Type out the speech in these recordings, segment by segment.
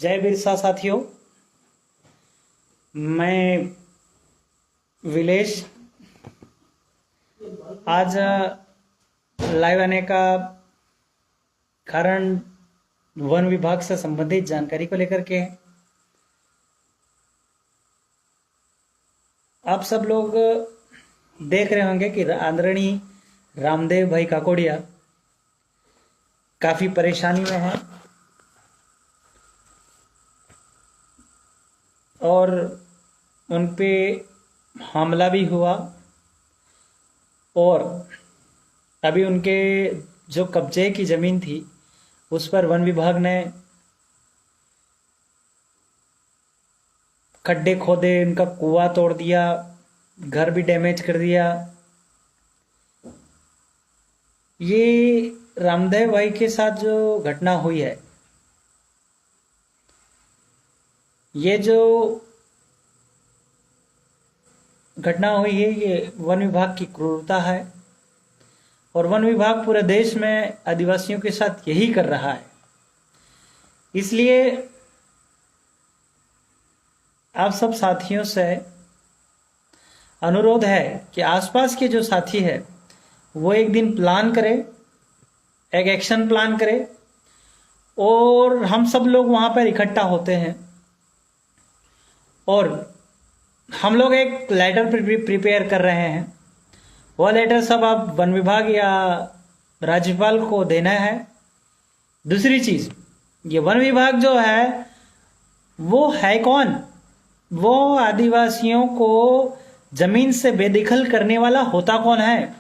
जय बिरसा साथियों। मैं विलेश आज लाइव आने का कारण वन विभाग से संबंधित जानकारी को लेकर के है। आप सब लोग देख रहे होंगे कि आदरणीय रामदेव भाई काकोड़िया काफी परेशानी में है और उन पे हमला भी हुआ और अभी उनके जो कब्जे की ज़मीन थी उस पर वन विभाग ने खड्डे खोदे, उनका कुआं तोड़ दिया, घर भी डैमेज कर दिया। ये रामदेव भाई के साथ जो घटना हुई है, ये जो घटना हुई है, ये वन विभाग की क्रूरता है और वन विभाग पूरे देश में आदिवासियों के साथ यही कर रहा है। इसलिए आप सब साथियों से अनुरोध है कि आसपास के जो साथी है वो एक दिन प्लान करे, एक एक्शन प्लान करे और हम सब लोग वहाँ पर इकट्ठा होते हैं और हम लोग एक लेटर प्रिपेयर कर रहे हैं। वह लेटर सब आप वन विभाग या राज्यपाल को देना है। दूसरी चीज़, ये वन विभाग जो है वो है कौन? वो आदिवासियों को जमीन से बेदखल करने वाला होता कौन है?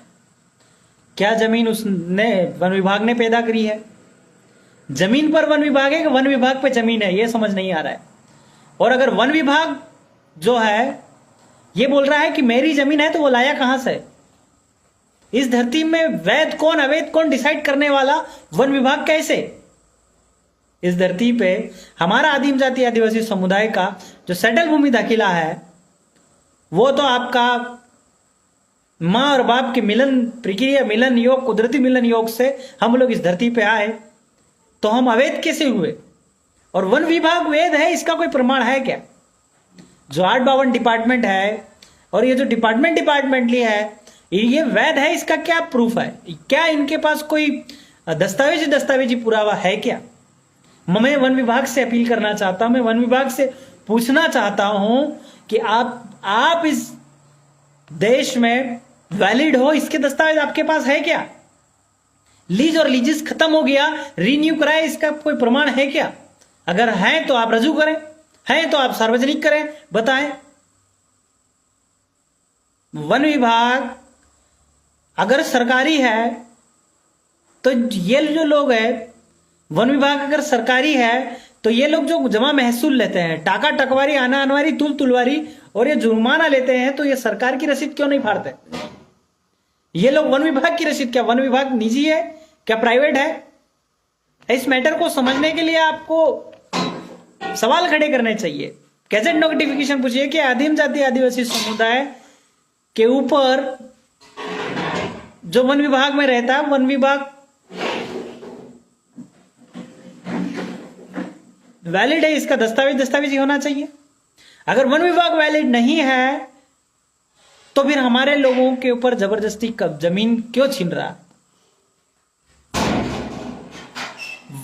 क्या जमीन उसने वन विभाग ने पैदा करी है? जमीन पर वन विभाग है कि वन विभाग पे जमीन है, ये समझ नहीं आ रहा है। और अगर वन विभाग जो है ये बोल रहा है कि मेरी जमीन है, तो वो लाया कहां से? इस धरती में वैध कौन अवैध कौन डिसाइड करने वाला? वन विभाग कैसे? इस धरती पे हमारा आदिम जाति आदिवासी समुदाय का जो सेटल भूमि दाखिला है वो तो आपका माँ और बाप के मिलन प्रक्रिया, मिलन योग, कुदरती मिलन योग से हम लोग इस धरती पे आए, तो हम अवैध कैसे हुए? और वन विभाग वैध है, इसका कोई प्रमाण है क्या? जो 852 डिपार्टमेंट है और ये जो डिपार्टमेंटली है, ये वैध है, इसका क्या प्रूफ है? क्या इनके पास कोई दस्तावेजी पुरावा है क्या? मैं वन विभाग से अपील करना चाहता हूं, मैं वन विभाग से पूछना चाहता हूं कि आप इस देश में वैलिड हो, इसके दस्तावेज आपके पास है क्या? लीज और लीजिस खत्म हो गया, रीन्यू कराए, इसका कोई प्रमाण है क्या? अगर है तो आप रजू करें, है तो आप सार्वजनिक करें, बताएं। वन विभाग अगर सरकारी है तो ये जो लोग हैं, वन विभाग अगर सरकारी है तो ये लोग जो जमा महसूल लेते हैं, टाका टकवारी, आना अनवारी, तुलवारी, और ये जुर्माना लेते हैं, तो ये सरकार की रसीद क्यों नहीं फाड़ते? ये लोग वन विभाग की रसीद, क्या वन विभाग निजी है, क्या प्राइवेट है? इस मैटर को समझने के लिए आपको सवाल खड़े करने चाहिए। गैजेट नोटिफिकेशन पूछिए कि आदिम जाति आदिवासी समुदाय के ऊपर जो वन विभाग में रहता है, वन विभाग वैलिड है, इसका दस्तावेज ही होना चाहिए। अगर वन विभाग वैलिड नहीं है तो फिर हमारे लोगों के ऊपर जबरदस्ती जमीन क्यों छीन रहा?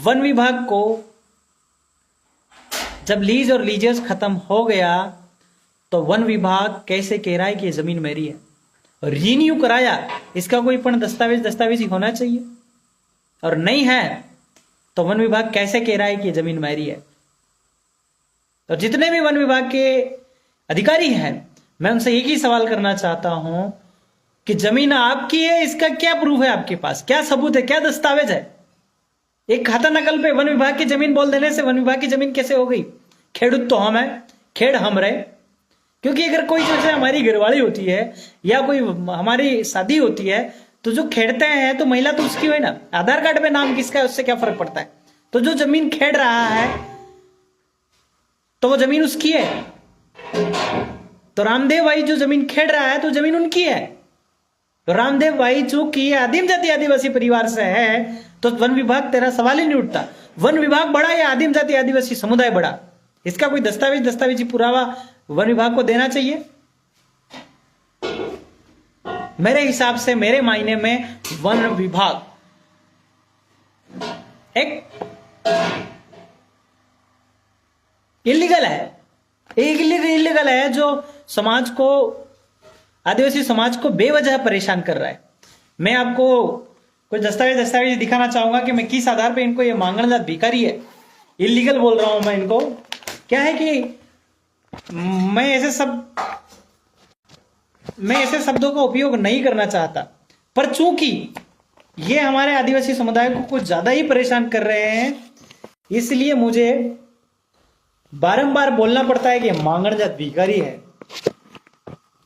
वन विभाग को जब लीज और लीजेस खत्म हो गया तो वन विभाग कैसे कह रहा है कि ये जमीन मेरी है? रीन्यू कराया, इसका कोई पण दस्तावेज ही होना चाहिए। और नहीं है तो वन विभाग कैसे कह रहा है कि ये जमीन मेरी है? तो जितने भी वन विभाग के अधिकारी हैं, मैं उनसे एक ही सवाल करना चाहता हूं कि जमीन आपकी है, इसका क्या प्रूफ है आपके पास? क्या सबूत है, क्या दस्तावेज है? एक खाता नकल पे वन विभाग की जमीन बोल देने से वन विभाग की जमीन कैसे हो गई? खेडूत तो हम है, खेड़ हम रहे। क्योंकि अगर कोई जैसे हमारी घरवाली होती है या कोई हमारी शादी होती है, तो जो खेड़ते हैं तो महिला तो उसकी हुई ना। आधार कार्ड पे नाम किसका है, उससे क्या फर्क पड़ता है? तो जो जमीन खेड़ रहा है तो वो जमीन उसकी है। तो रामदेव भाई जो जमीन खेड़ रहा है तो जमीन उनकी है। तो रामदेव भाई चूंकि आदिम जाति आदिवासी परिवार से है तो वन विभाग तेरा सवाल ही नहीं उठता। वन विभाग बड़ा या आदिम जाति आदिवासी समुदाय बड़ा? इसका कोई दस्तावेजी पुरावा वन विभाग को देना चाहिए। मेरे हिसाब से, मेरे मायने में वन विभाग एक इलीगल है, इलीगल है, जो समाज को, आदिवासी समाज को बेवजह परेशान कर रहा है। मैं आपको कुछ दस्तावेज दिखाना चाहूंगा कि मैं किस आधार पे इनको ये मांगण जात भिखारी है, इलीगल बोल रहा हूं मैं इनको। क्या है कि मैं ऐसे शब्दों का उपयोग नहीं करना चाहता, पर चूंकि ये हमारे आदिवासी समुदाय को कुछ ज्यादा ही परेशान कर रहे हैं, इसलिए मुझे बारंबार बोलना पड़ता है कि मांगण जात भिखारी है।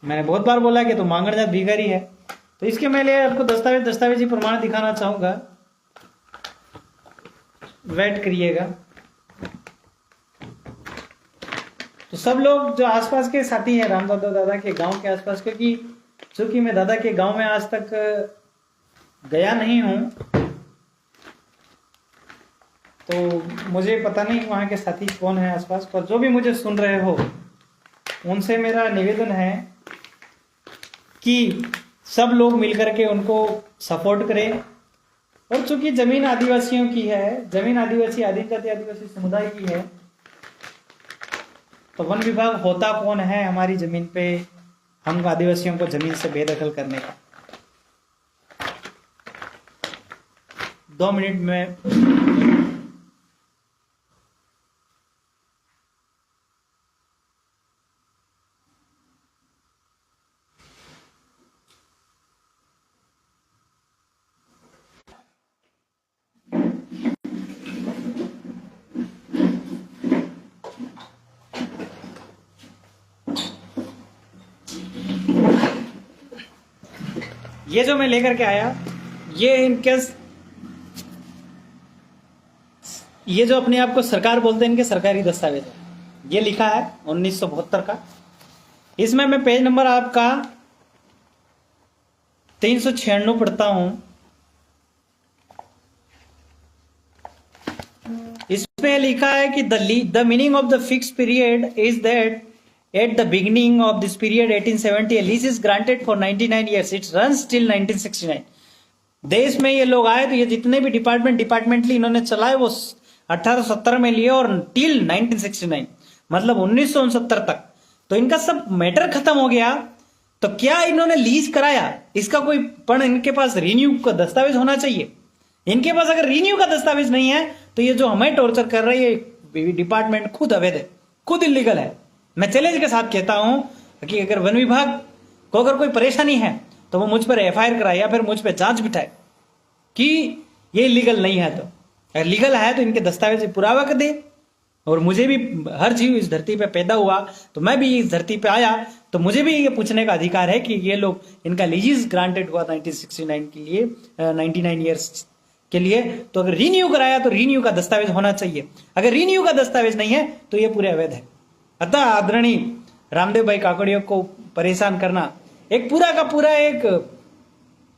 मैंने बहुत बार बोला कि तो मांगण जात भिखारी है। तो इसके मैं लिए आपको दस्तावेजी प्रमाण दिखाना चाहूंगा, वेट करिएगा। तो सब लोग जो आसपास के साथी हैं दादा के गांव के आसपास, क्योंकि चूंकि मैं दादा के गांव में आज तक गया नहीं हूं, तो मुझे पता नहीं वहां के साथी कौन है आसपास, पर जो भी मुझे सुन रहे हो उनसे मेरा निवेदन है कि सब लोग मिलकर के उनको सपोर्ट करें। और चूंकि जमीन आदिवासियों की है, जमीन आदिवासी आदिम जाति आदिवासी समुदाय की है, तो वन विभाग होता कौन है हमारी जमीन पे हम आदिवासियों को जमीन से बेदखल करने का। 2 मिनट में ये जो मैं लेकर के आया, ये जो अपने आप को सरकार बोलते हैं, इनके सरकारी दस्तावेज है। ये लिखा है 1972 का। इसमें मैं पेज नंबर आपका 396 पढ़ता हूं। इसमें लिखा है कि the meaning of the fix period is that at the beginning of this period 1870 a lease is granted for 99 years, it runs till 1969। देश में ये लोग आए तो ये जितने भी डिपार्टमेंटली इन्होंने चलाए वो 1870 में लिए और टिल 1969 मतलब 1969 तक। तो इनका सब मैटर खत्म हो गया। तो क्या इन्होंने लीज कराया, इसका कोई पण इनके पास रिन्यू का दस्तावेज होना चाहिए। इनके पास अगर रिन्यू का दस्तावेज नहीं है तो ये जो हमें टॉर्चर कर रही है डिपार्टमेंट खुद अवैध है, खुद इलीगल है। मैं चैलेंज के साथ कहता हूं कि अगर वन विभाग को अगर कोई परेशानी है तो वो मुझ पर एफआईआर कराए या फिर मुझ पर जांच बिठाए कि ये लीगल नहीं है। तो अगर लीगल है तो इनके दस्तावेज पुरावा कर दे। और मुझे भी, हर जीव इस धरती पे पैदा हुआ तो मैं भी इस धरती पे आया, तो मुझे भी ये पूछने का अधिकार है कि ये लोग, इनका लीज ग्रांटेड हुआ 1969 के लिए, 99 ईयर्स के लिए, तो अगर रिन्यू कराया तो रिन्यू का दस्तावेज होना चाहिए। अगर रिन्यू का दस्तावेज नहीं है तो ये पूरे अवैध है। अतः आदरणीय रामदेव भाई काकड़ियों को परेशान करना एक पूरा का पूरा एक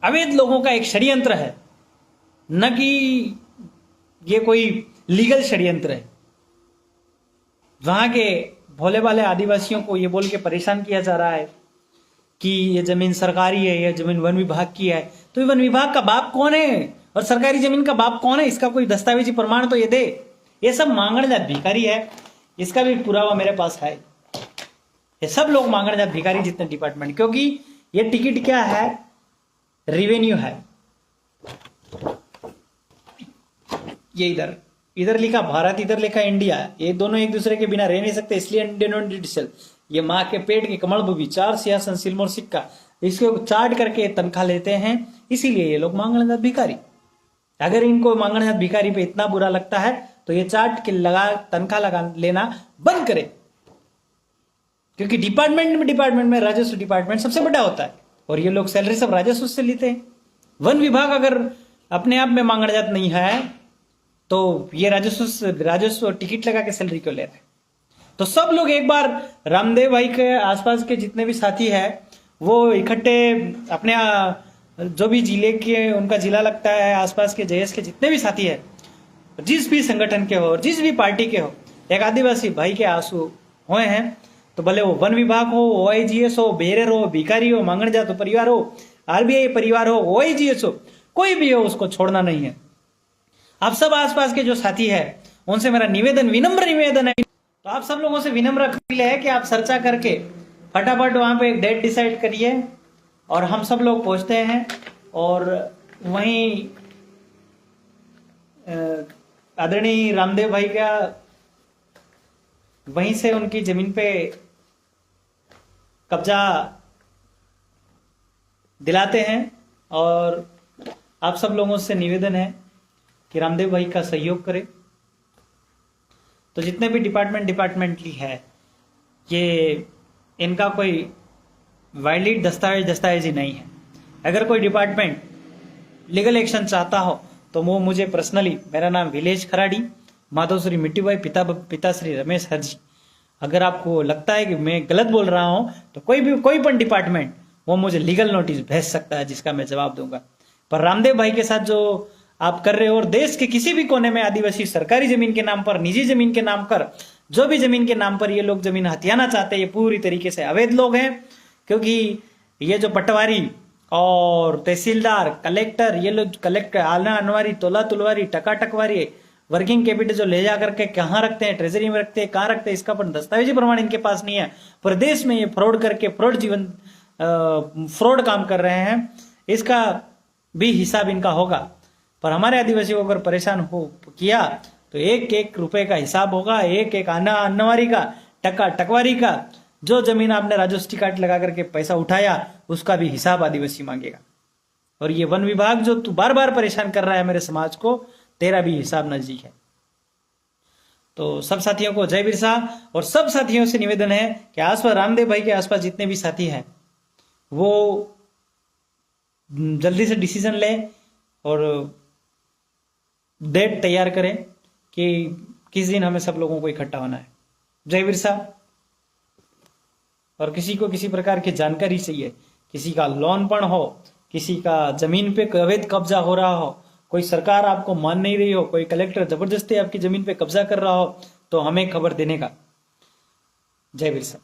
अवैध लोगों का एक षड्यंत्र है, न कि ये कोई लीगल षड्यंत्र है। वहां के भोले भाले आदिवासियों को ये बोल के परेशान किया जा रहा है कि ये जमीन सरकारी है, ये जमीन वन विभाग की है। तो ये वन विभाग का बाप कौन है और सरकारी जमीन का बाप कौन है, इसका कोई दस्तावेजी प्रमाण तो ये दे। ये सब मांगण जात भिखारी है, इसका भी पुरावा मेरे पास है। ये सब लोग मांगण जात भिखारी जितने डिपार्टमेंट, क्योंकि ये टिकट क्या है, रेवेन्यू है। ये इधर लिखा भारत, इधर लिखा इंडिया, ये दोनों एक दूसरे के बिना रह नहीं सकते, इसलिए इंडियन। ये माँ के पेट के कमल भी 4 सिंहासन सिलमोर सिक्का, इसको चार्ट करके तनख्वाह लेते हैं, इसीलिए ये लोग मांगण जात भिखारी। अगर इनको मांगण जात भिखारी पे इतना बुरा लगता है तो ये चार्ट के तनख्वाह लगा लेना बंद करे, क्योंकि डिपार्टमेंट में राजस्व डिपार्टमेंट सबसे बड़ा होता है और ये लोग सैलरी सब राजस्व से लेते हैं। वन विभाग अगर अपने आप में मांगण जात नहीं है तो ये राजस्व टिकट लगा के सैलरी क्यों ले रहे हैं। तो सब लोग एक बार रामदेव भाई के आसपास के जितने भी साथी है वो इकट्ठे अपने जो भी जिले के उनका जिला लगता है, आसपास के जयस के जितने भी साथी है, जिस भी संगठन के हो और जिस भी पार्टी के हो, एक आदिवासी भाई के आंसू हुए हैं, तो भले वो वन विभाग हो, OIGS हो, बेरर हो, भिखारी हो, मांगण जात परिवार हो, RBI परिवार हो, OIGS हो, कोई भी हो, उसको छोड़ना नहीं है। आप सब आसपास के जो साथी है उनसे मेरा निवेदन, विनम्र निवेदन है, तो आप सब लोगों से विनम्र अपील है कि आप चर्चा करके फटाफट वहां पे एक डेट डिसाइड करिए और हम सब लोग पहुंचते हैं और वहीं आदरणीय रामदेव भाई का वहीं से उनकी जमीन पे कब्जा दिलाते हैं। और आप सब लोगों से निवेदन है कि रामदेव भाई का सहयोग करें। तो जितने भी डिपार्टमेंटली है, ये इनका कोई वैलिड दस्तावेज ही नहीं है। अगर कोई डिपार्टमेंट लीगल एक्शन चाहता हो तो वो मुझे पर्सनली, मेरा नाम विलेज खराड़ी, माधोश्री मिट्टी भाई, पिताश्री रमेश हरजी, अगर आपको लगता है कि मैं गलत बोल रहा हूं तो कोई पण डिपार्टमेंट वो मुझे लीगल नोटिस भेज सकता है, जिसका मैं जवाब दूंगा। पर रामदेव भाई के साथ जो आप कर रहे हो, और देश के किसी भी कोने में आदिवासी सरकारी जमीन के नाम पर, निजी जमीन के नाम पर, जो भी जमीन के नाम पर ये लोग जमीन हथियाना चाहते हैं, ये पूरी तरीके से अवैध लोग हैं। क्योंकि ये जो पटवारी और तहसीलदार, कलेक्टर, ये लोग कलेक्टर आलना अनवारी, तोला तुलवारी, टका टकवारी, वर्किंग कैपिटल जो ले जाकर के कहाँ रखते हैं, ट्रेजरी में रखते हैं, कहाँ रखते हैं, इसका पर दस्तावेजी प्रमाण इनके पास नहीं है। प्रदेश में ये फ्रॉड करके फ्रॉड काम कर रहे हैं, इसका भी हिसाब इनका होगा। पर हमारे आदिवासियों को अगर परेशान हो किया तो एक एक रुपए का हिसाब होगा, एक एक आना अन्नवारी का, टका टकवारी का, जो जमीन आपने राजस्व कार्ड लगा करके पैसा उठाया उसका भी हिसाब आदिवासी मांगेगा। और ये वन विभाग जो तू बार बार परेशान कर रहा है मेरे समाज को, तेरा भी हिसाब नजदीक है। तो सब साथियों को जय बिरसा। और सब साथियों से निवेदन है कि आसपास रामदेव भाई के आसपास जितने भी साथी हैं वो जल्दी से डिसीजन लें और डेट तैयार करें कि किस दिन हमें सब लोगों को इकट्ठा होना है। जय बिरसा। और किसी को किसी प्रकार की जानकारी चाहिए, किसी का लोन पण हो, किसी का जमीन पे अवैध कब्जा हो रहा हो, कोई सरकार आपको मान नहीं रही हो, कोई कलेक्टर जबरदस्ती आपकी जमीन पे कब्जा कर रहा हो, तो हमें खबर देने का। जय बिरसा।